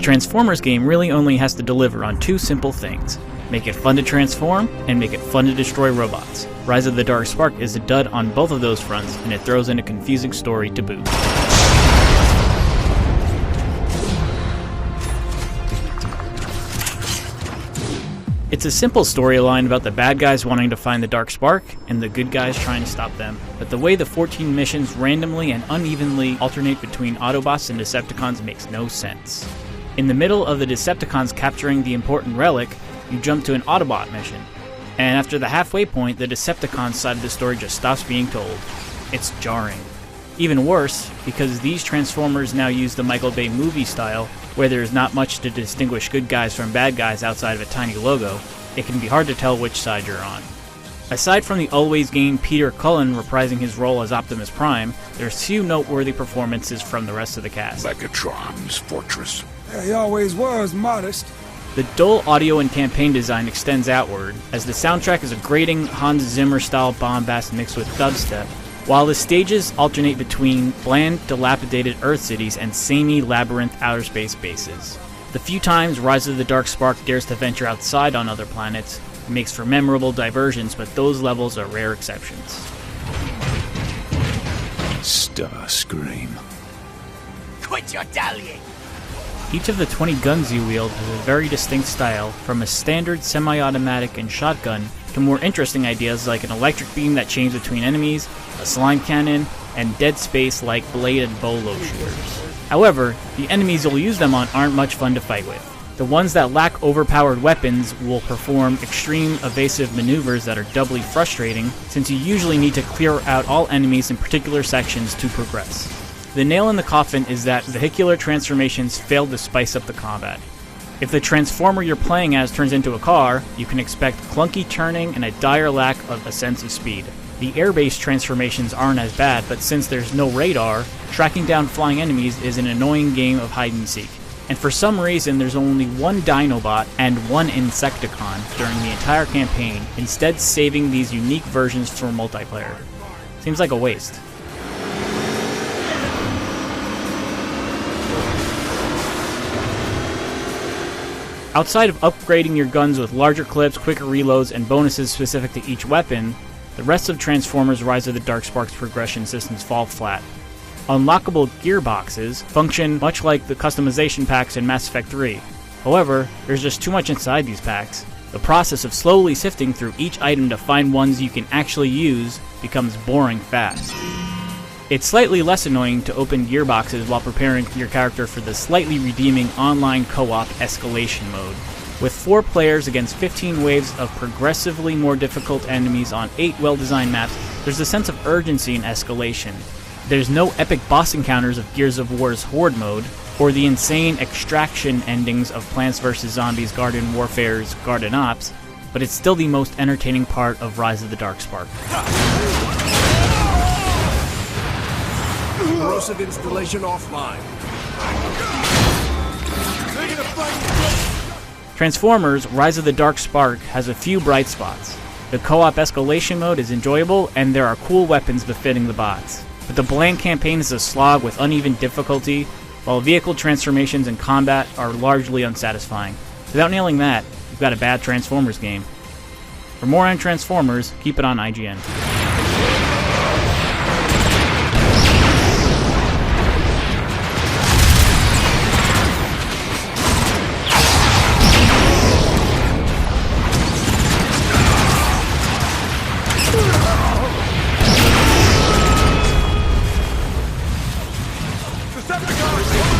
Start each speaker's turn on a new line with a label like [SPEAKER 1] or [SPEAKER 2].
[SPEAKER 1] Transformers game really only has to deliver on two simple things: make it fun to transform, and make it fun to destroy robots. Rise of the Dark Spark is a dud on both of those fronts, and it throws in a confusing story to boot. It's a simple storyline about the bad guys wanting to find the Dark Spark, and the good guys trying to stop them. But the way the 14 missions randomly and unevenly alternate between Autobots and Decepticons makes no sense. In the middle of the Decepticons capturing the important relic, you jump to an Autobot mission, and after the halfway point, the Decepticons side of the story just stops being told. It's jarring. Even worse, because these Transformers now use the Michael Bay movie style, where there is not much to distinguish good guys from bad guys outside of a tiny logo, it can be hard to tell which side you're on. Aside from the always game Peter Cullen reprising his role as Optimus Prime, there's few noteworthy performances from the rest of the cast.
[SPEAKER 2] Megatron's fortress.
[SPEAKER 3] Yeah, he always was modest.
[SPEAKER 1] The dull audio and campaign design extends outward, as the soundtrack is a grating Hans Zimmer-style bombast mixed with dubstep, while the stages alternate between bland, dilapidated Earth cities and samey labyrinth outer space bases. The few times Rise of the Dark Spark dares to venture outside on other planets, it makes for memorable diversions, but those levels are rare exceptions.
[SPEAKER 2] Starscream.
[SPEAKER 4] Quit your dallying!
[SPEAKER 1] Each of the 20 guns you wield has a very distinct style, from a standard semi-automatic and shotgun to more interesting ideas like an electric beam that changes between enemies, a slime cannon, and dead space like blade and bolo shooters. However, the enemies you'll use them on aren't much fun to fight with. The ones that lack overpowered weapons will perform extreme evasive maneuvers that are doubly frustrating, since you usually need to clear out all enemies in particular sections to progress. The nail in the coffin is that vehicular transformations fail to spice up the combat. If the Transformer you're playing as turns into a car, you can expect clunky turning and a dire lack of a sense of speed. The air-based transformations aren't as bad, but since there's no radar, tracking down flying enemies is an annoying game of hide-and-seek. And for some reason, there's only one Dinobot and one Insecticon during the entire campaign, instead saving these unique versions for multiplayer. Seems like a waste. Outside of upgrading your guns with larger clips, quicker reloads, and bonuses specific to each weapon, the rest of Transformers Rise of the Dark Spark's progression systems fall flat. Unlockable gearboxes function much like the customization packs in Mass Effect 3. However, there's just too much inside these packs. The process of slowly sifting through each item to find ones you can actually use becomes boring fast. It's slightly less annoying to open gearboxes while preparing your character for the slightly redeeming online co-op escalation mode. With 4 players against 15 waves of progressively more difficult enemies on 8 well-designed maps, there's a sense of urgency in escalation. There's no epic boss encounters of Gears of War's Horde mode, or the insane extraction endings of Plants vs. Zombies Garden Warfare's Garden Ops, but it's still the most entertaining part of Rise of the Dark Spark.
[SPEAKER 4] Corrosive installation offline.
[SPEAKER 1] Transformers Rise of the Dark Spark has a few bright spots. The co-op escalation mode is enjoyable, and there are cool weapons befitting the bots. But the bland campaign is a slog with uneven difficulty, while vehicle transformations and combat are largely unsatisfying. Without nailing that, you've got a bad Transformers game. For more on Transformers, keep it on IGN.
[SPEAKER 4] Decepticons!